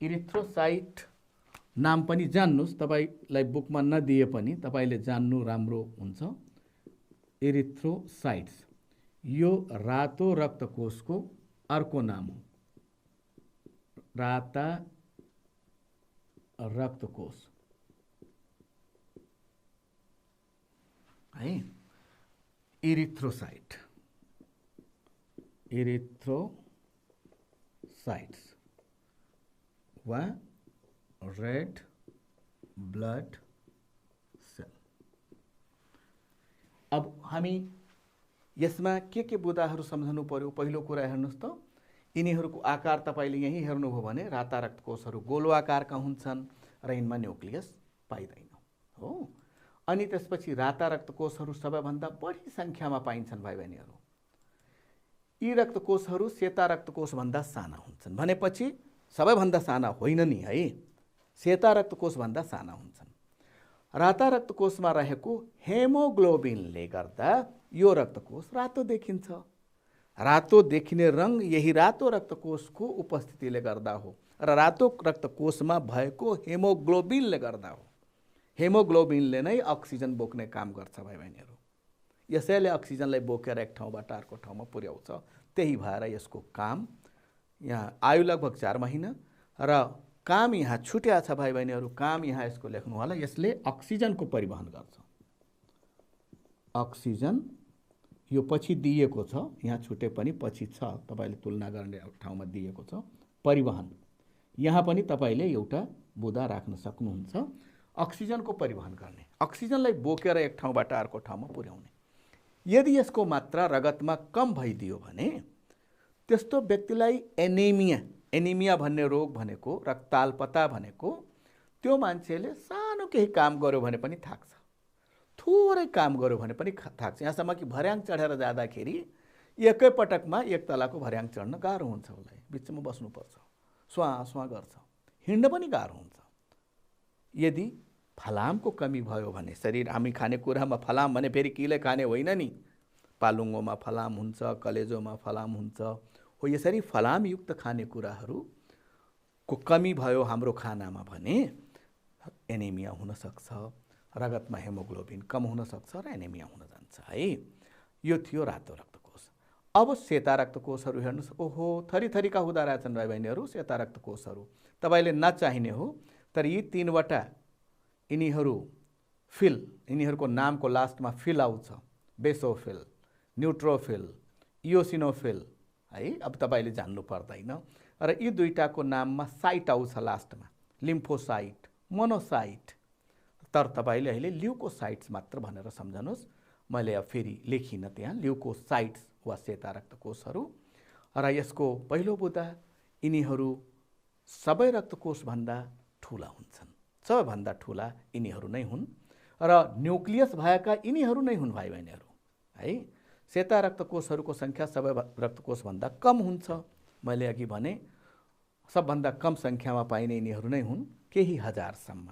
इरिथ्रोसाइट नाम पनि जान्नुहोस्, तपाईँलाई बुकमा नदिए पनि तपाईँले जान्नु राम्रो हुन्छ। इरिथ्रोसाइट्स यो रातो रक्तकोशको अर्को नाम हो, राता रक्तकोश है। इरिथ्रोसाइट, इरिथ्रोसाइट्स वा रेड ब्लड सेल। अब हामी यसमा के बुदाहरू सम्झनु पर्यो। पहिलो कुरा हेर्नुहोस् त, यिनीहरूको आकार तपाईँले यहीँ हेर्नुभयो भने राता रक्तकोशहरू गोलो आकारका हुन्छन् र यिनमा न्युक्लियस पाइँदैन हो। अनि त्यसपछि राता रक्तकोशहरू सबैभन्दा बढी सङ्ख्यामा पाइन्छन् भाइ बहिनीहरू। यी रक्तकोशहरू सेता रक्तकोशभन्दा साना हुन्छन्, भनेपछि सबैभन्दा साना होइन नि है, सेता रक्तकोशभन्दा साना हुन्छन्। राता रक्तकोशमा रहेको हेमोग्लोबिनले गर्दा यो रक्तकोश रातो देखिन्छ। रातो देखिने रङ यही रातो रक्तकोशको उपस्थितिले गर्दा हो र रातो रक्तकोशमा भएको हेमोग्लोबिनले गर्दा हो। हेमोग्लोबिनले नै अक्सिजन बोक्ने काम गर्छ भाइ बहिनीहरू, यसैले अक्सिजनलाई बोकेर एक ठाउँबाट अर्को ठाउँमा पुर्याउँछ। त्यही भएर यसको काम यहाँ आयु लगभग 4 महिना र काम यहाँ छुट्या छ भाइ बहिनीहरू। काम यहाँ यसको लेख्नु होला, यसले अक्सिजनको परिवहन गर्छ। अक्सिजन यो पछि दिएको छ, यहाँ छुटे पनि पछि छ, तपाईले तुलना गर्ने ठाउँमा दिएको छ। परिवहन, यहाँ पनि तपाईले एउटा बुँदा राख्न सक्नुहुन्छ। अक्सिजनको परिवहन गर्ने, अक्सिजनलाई बोकेर एक ठाउँबाट अर्को ठाउँमा पुर्याउने। यदि यसको मात्रा रगतमा कम भइदियो भने त्यस्तो व्यक्तिलाई एनिमिया भन्ने रोग भनेको, रक्ताल्पता भनेको, त्यो मान्छेले सानो केही काम गर्यो भने पनि थाक्छ, थोरै काम गर्यो भने पनि थाक्छ। यहाँसम्म कि भर्याङ चढेर जाँदाखेरि एकै पटकमा एक तलाको भर्याङ चढ्न गाह्रो हुन्छ, उसलाई बिचमा बस्नुपर्छ, स्वाँ गर्छ, हिँड्न पनि गाह्रो हुन्छ। यदि फलामको कमी भयो भने शरीर, हामी खानेकुरामा फलाम भने फेरि किले खाने होइन नि, पालुङ्गोमा फलाम हुन्छ, कलेजोमा फलाम हुन्छ, हो यसरी फलामयुक्त खानेकुराहरूको कमी भयो हाम्रो खानामा भने एनिमिया हुन सक्छ, रगतमा हेमोग्लोबिन कम हुन सक्छ र एनिमिया हुन जान्छ है। यो थियो रातो रक्तकोष। अब सेता रक्तकोषहरू हेर्नुहोस्, ओहो थरी थरीका हुँदा रहेछन् भाइ बहिनीहरू सेता रक्तकोषहरू। तपाईले नचाहिने हो, तर यी तीनवटा यिनीहरूको नामको लास्टमा फिल आउँछ, बेसोफिल, न्युट्रोफिल, इयोसिनोफिल है। अब तपाईले जान्नु पर्दैन। र यी दुईटाको नाममा साइट आउँछ लास्टमा, लिम्फोसाइट, मोनोसाइट। तर तपाईले अहिले ल्युकोसाइट्स मात्र भनेर सम्झनुहोस्, मैले अब फेरि लेखिनँ त्यहाँ ल्युकोसाइट्स वा सेता रक्तकोषहरू। र यसको पहिलो बुँदा यिनीहरू सबै रक्तकोषभन्दा ठुला हुन्छन्, सबैभन्दा ठुला यिनीहरू नै हुन् र न्युक्लियस भएका यिनीहरू नै हुन् भाइ बहिनीहरू है। सेता रक्तकोषहरूको सङ्ख्या सबै रक्तकोषभन्दा कम हुन्छ। मैले अघि भने सबभन्दा कम सङ्ख्यामा पाइने यिनीहरू नै हुन्, केही हजारसम्म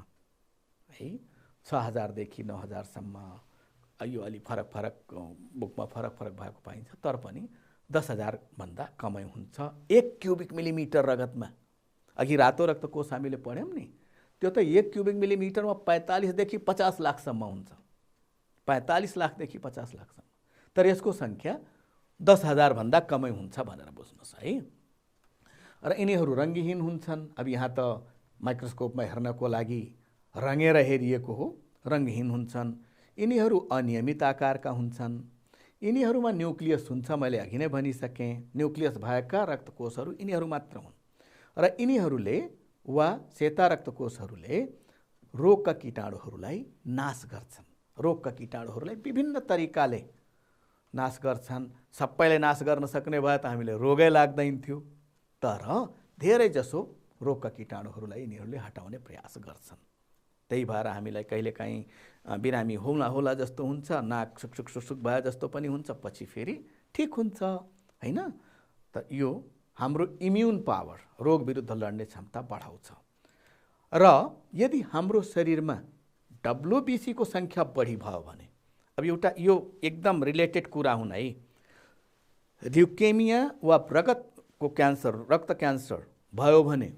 है, 6000 देखि 9000 सम्म। यो अलि फरक बुकमा फरक भएको पाइन्छ, तर पनि 10000 भन्दा कमै हुन्छ 1 क्युबिक मिलिमिटर रगतमा। अघि रातो रक्तकोष हामीले पढ्यौँ नि, त्यो त 1 क्युबिक मिलिमिटरमा 45 देखि 50 लाखसम्म हुन्छ, 45 लाखदेखि 50 लाखसम्म। तर यसको सङ्ख्या 10000 भन्दा कमै हुन्छ भनेर बुझ्नुहोस् है। र यिनीहरू रङ्गहीन हुन्छन्। अब यहाँ त माइक्रोस्कोपमा हेर्नको लागि रङेर हेरिएको हो, रङहीन हुन्छन्। यिनीहरू अनियमित आकारका हुन्छन्। यिनीहरूमा न्युक्लियस हुन्छ, मैले अघि नै भनिसकेँ। न्युक्लियस भएका रक्तकोषहरू यिनीहरू मात्र हुन्। र यिनीहरूले वा सेता रक्तकोषहरूले रोगका कीटाणुहरूलाई नाश गर्छन्। रोगका कीटाणुहरूलाई विभिन्न तरिकाले नाश गर्छन्। सबैले नाश गर्न सक्ने भए त हामीले रोगै लाग्दैन थियो, तर धेरै जसो रोगका कीटाणुहरूलाई यिनीहरूले हटाउने प्रयास गर्छन्। त्यही भएर हामीलाई कहिलेकाहीँ बिरामी होला जस्तो हुन्छ, नाक सुक भए जस्तो पनि हुन्छ, पछि फेरि ठिक हुन्छ हैन। त यो हाम्रो इम्युन पावर, रोग विरुद्ध लड्ने क्षमता बढाउँछ। र यदि हाम्रो शरीरमा WBC को सङ्ख्या बढी भयो भने, अब एउटा यो एकदम रिलेटेड कुरा हुन् है, ल्युकेमिया वा रगतको क्यान्सर, रक्त क्यान्सर भयो भने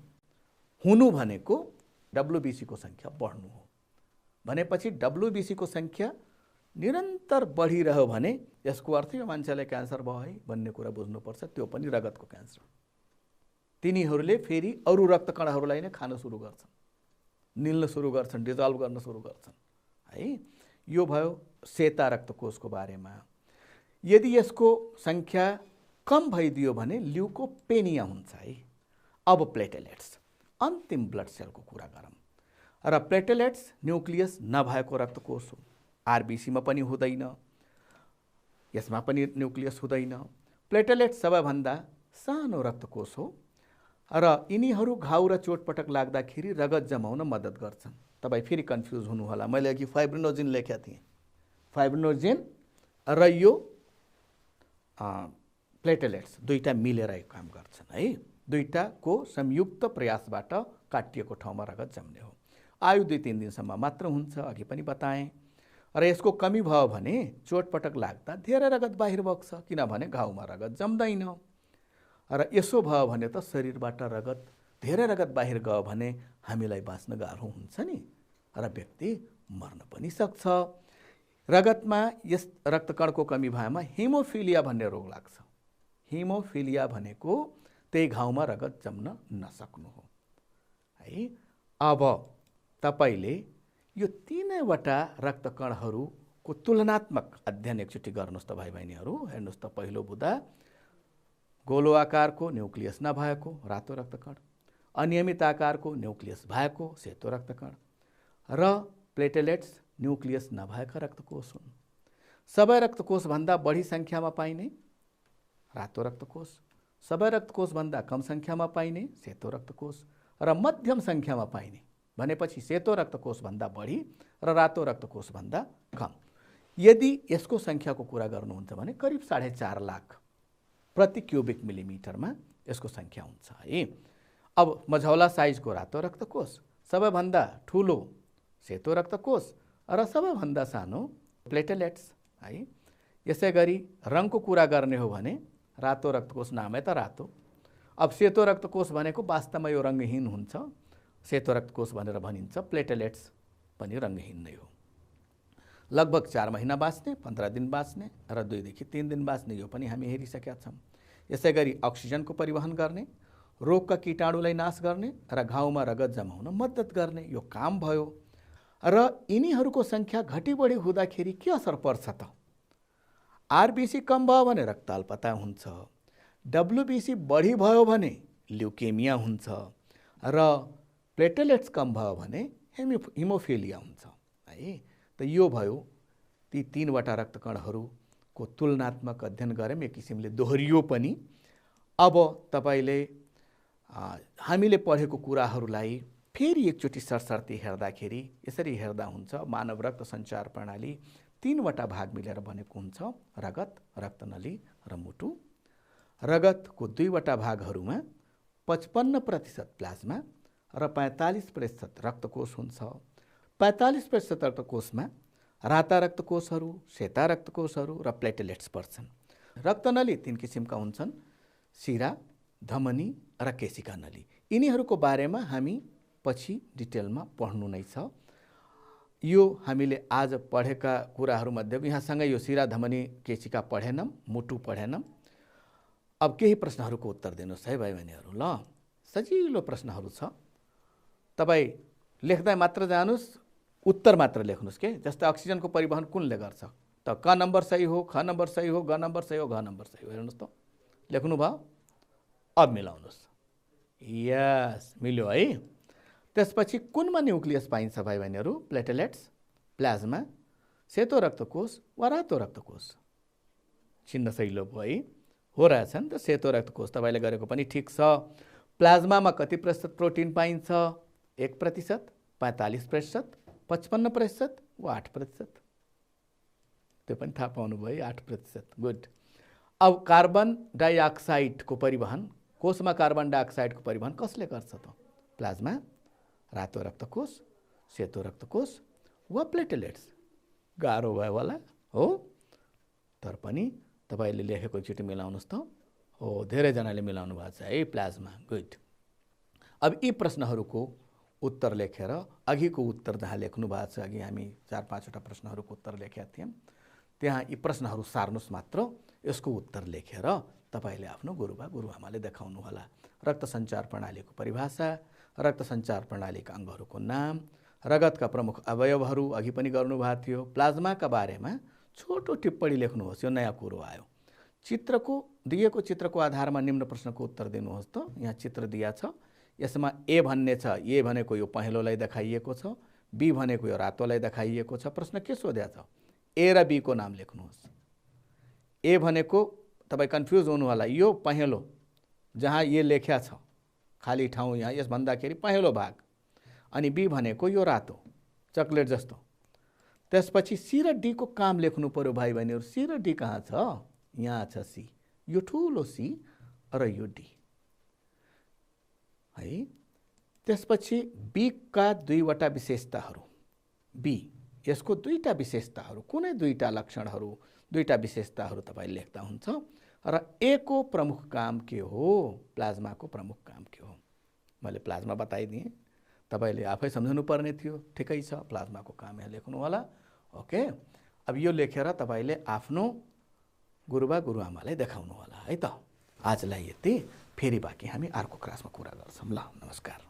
हुनु भनेको WBC को सङ्ख्या बढ्नु हो। भनेपछि WBC को सङ्ख्या निरन्तर बढिरह्यो भने यसको अर्थ यो मान्छेलाई क्यान्सर भयो है भन्ने कुरा बुझ्नुपर्छ। त्यो पनि रगतको क्यान्सर। तिनीहरूले फेरि अरू रक्तकणाहरूलाई नै खान सुरु गर्छन्, निल्न सुरु गर्छन्, डिजल्भ गर्न सुरु गर्छन् है। यो भयो सेता रक्तकोषको बारेमा। यदि यसको सङ्ख्या कम भइदियो भने ल्युकोपेनिया हुन्छ है। अब प्लेटेलेट्स, अन्तिम ब्लड सेलको कुरा गरौँ। र प्लेटेलेट्स न्युक्लियस नभएको रक्तकोष हो। RBCमा पनि हुँदैन, यसमा पनि न्युक्लियस हुँदैन। प्लेटेलेट्स सबैभन्दा सानो रक्तकोष हो र यिनीहरू घाउ र चोटपटक लाग्दाखेरि रगत जमाउन मद्दत गर्छन्। तपाईँ फेरि कन्फ्युज हुनु होला, मैले अघि फाइब्रिनोजिन लेखेका थिएँ। फाइब्रिनोजिन र यो प्लेटेलेट्स दुईटा मिलेर काम गर्छन् है। दुईटाको संयुक्त प्रयासबाट काटिएको ठाउँमा रगत जम्ने हो। आयु 2-3 दिनसम्म मात्र हुन्छ, अघि पनि बताएँ। र यसको कमी भयो भने चोटपटक लाग्दा धेरै रगत बाहिर बग्छ, किनभने घाउमा रगत जम्दैन। र यसो भयो भने त शरीरबाट धेरै रगत बाहिर गयो भने हामीलाई बाँच्न गाह्रो हुन्छ नि, र व्यक्ति मर्न पनि सक्छ। रगतमा यस रक्तकणको कमी भएमा हिमोफिलिया भन्ने रोग लाग्छ। हिमोफिलिया भनेको त्यही घाउमा रगत जम्न नसक्नु हो है। अब तपाईले यो तीनैवटा रक्तकणहरू को तुलनात्मक अध्ययन एकचोटि गर्नुहोस् त भाइ बहिनीहरू। हेर्नुहोस् त, पहिलो बुँदा गोलो आकारको न्युक्लियस नभएको रातो रक्तकण, अनियमित आकारको न्युक्लियस भएको सेतो रक्तकण र प्लेटेलेट्स न्युक्लियस नभएका रक्तकोष हुन्। सबै रक्तकोषभन्दा बढी सङ्ख्यामा पाइने रातो रक्तकोष, सबै रक्तकोषभन्दा कम सङ्ख्यामा पाइने सेतो रक्तकोष र मध्यम सङ्ख्यामा पाइने भनेपछि सेतो रक्तकोषभन्दा बढी र रातो रक्तकोषभन्दा कम। यदि यसको सङ्ख्याको कुरा गर्नुहुन्छ भने करिब 4.5 लाख प्रति क्युबिक मिलिमिटरमा यसको सङ्ख्या हुन्छ है। अब मझौला साइजको रातो रक्तकोष, सबैभन्दा ठुलो सेतो रक्तकोष र सबैभन्दा सानो प्लेटेलेट्स है। यसै गरी रङको कुरा गर्ने हो भने रातो रक्तकोष नामै त रातो। अब सेतो रक्तकोष भनेको वास्तवमा यो रङ्गहीन हुन्छ, सेतो रक्तकोष भनेर भनिन्छ। प्लेटेलेट्स पनि रङ्गहीन नै हो। लगभग 4 महिना बाँच्ने, 15 दिन बाँच्ने र 2 देखि 3 दिन बाँच्ने, यो पनि हामी हेरिसकेका छौँ। यसै गरी अक्सिजनको परिवहन गर्ने, रोगका कीटाणुलाई नाश गर्ने र घाउमा रगत जमाउन मद्दत गर्ने, यो काम भयो। र यिनीहरूको सङ्ख्या घटी बढी हुँदाखेरि के असर पर्छ त? आरबिसी कम भयो भने रक्तअल्पता हुन्छ, डब्लुबिसी बढी भयो भने ल्युकेमिया हुन्छ र प्लेटेलेट्स कम भयो भने हिमोफिलिया हुन्छ है। त यो भयो ती 3वटा रक्तकणहरूको तुलनात्मक अध्ययन गऱ्यौँ, एक किसिमले दोहोरियो पनि। अब तपाईँले हामीले पढेको कुराहरूलाई फेरि एकचोटि सरसर्ती हेर्दाखेरि यसरी हेर्दा हुन्छ। मानव रक्त सञ्चार प्रणाली 3वटा भाग मिलेर बनेको हुन्छ, रगत, रक्तनली र मुटु। रगतको 2वटा भागहरूमा 55% प्लाज्मा र 45% रक्तकोष हुन्छ। 45% रक्तकोषमा राता रक्तकोषहरू, सेता रक्तकोषहरू र प्लेटेलेट्स पर्छन्। रक्तनली 3 किसिमका हुन्छन्, शिरा, धमनी र केशिका नली। यिनीहरूको बारेमा हामी पछि डिटेलमा पढ्नु नै छ। यो हामीले आज पढेका कुराहरूमध्ये यहाँसँगै यो शिरा, धमनी, केशिका पढेनौँ, मुटु पढेनौँ। अब केही प्रश्नहरूको उत्तर दिनुहोस् है भाइ बहिनीहरू। ल, सजिलो प्रश्नहरू छ, तपाईँ लेख्दै मात्र जानुहोस्, उत्तर मात्र लेख्नुहोस् के। जस्तै अक्सिजनको परिवहन कुनले गर्छ त? क नम्बर सही हो, ख नम्बर सही हो, ग नम्बर सही हो, घ नम्बर सही हो। हेर्नुहोस् त, लेख्नु भयो। अब मिलाउनुहोस्। यस, मिल्यो है। त्यसपछि कुनमा न्युक्लियस पाइन्छ भाइ बहिनीहरू? प्लेटेलेट्स, प्लाज्मा, सेतो रक्तकोष वा रातो रक्तकोष? चिन्ह सहिलो भयो है। हो रहेछ नि त, सेतो रक्तकोष तपाईँले गरेको पनि ठिक छ। प्लाज्मामा कति प्रतिशत प्रोटिन पाइन्छ? 1%, 45%, 55% वा 8%? त्यो पनि थाहा पाउनु भयो, 8%। गुड। अब कार्बन डाइअक्साइडको परिवहन, कोषमा कार्बन डाइअक्साइडको परिवहन कसले गर्छ त? प्लाज्मा, रातो रक्तकोष, सेतो रक्तकोष वा प्लेटेलेट्स? गाह्रो भयो होला हो, तर पनि तपाईँले लेखेको एकचोटि मिलाउनुहोस् त। हो, धेरैजनाले मिलाउनु भएको छ है, प्लाज्मा। गुड। अब यी प्रश्नहरूको उत्तर लेखेर, अघिको उत्तर जहाँ लेख्नु भएको छ, अघि हामी 4-5वटा प्रश्नहरूको उत्तर लेखेका थियौँ, त्यहाँ यी प्रश्नहरू सार्नुहोस् मात्र। यसको उत्तर लेखेर तपाईँले आफ्नो गुरुबा गुरुआमाले देखाउनु होला। रक्त सञ्चार प्रणालीको परिभाषा, रक्त सञ्चार प्रणालीका अङ्गहरूको नाम, रगतका प्रमुख अवयवहरू अघि पनि गर्नुभएको थियो। प्लाज्माका बारेमा छोटो टिप्पणी लेख्नुहोस्, यो नयाँ कुरो आयो। दिएको चित्रको आधारमा निम्न प्रश्नको उत्तर दिनुहोस् त। यहाँ चित्र दिया छ, यसमा ए भन्ने छ, ए भनेको यो पहेँलोलाई देखाइएको छ, बी भनेको यो रातोलाई देखाइएको छ। प्रश्न के सोधेको छ? ए र बी को नाम लेख्नुहोस्। ए भनेको तपाईँ कन्फ्युज हुनु होला, यो पहेँलो जहाँ ये लेख्या छ खाली ठाउँ, यहाँ यस भन्दाखेरि पहेँलो भाग, अनि बी भनेको यो रातो चकलेट जस्तो। त्यसपछि सी र डी को काम लेख्नु पर्यो भाइ बहिनीहरू। सी र डी कहाँ छ? यहाँ छ सी, यो ठुलो सी र यो डी है। त्यसपछि बी का 2वटा विशेषताहरू, बी यसको 2टा विशेषताहरू, कुनै 2टा लक्षणहरू, 2टा विशेषताहरू तपाईँ लेख्दा हुन्छ। र ए को प्रमुख काम के हो? प्लाज्माको प्रमुख काम के हो? मैले प्लाज्मा बताइदिएँ, तपाईँले आफै सम्झनु पर्ने थियो। ठिकै छ, प्लाज्माको काम यहाँ लेख्नु होला। ओके, अब यो लेखेर तपाईँले आफ्नो गुरुबा गुरुआमालाई देखाउनु होला है त। आजलाई यति, फेरि बाँकी हामी अर्को क्लासमा कुरा गर्छौँ। ल, नमस्कार।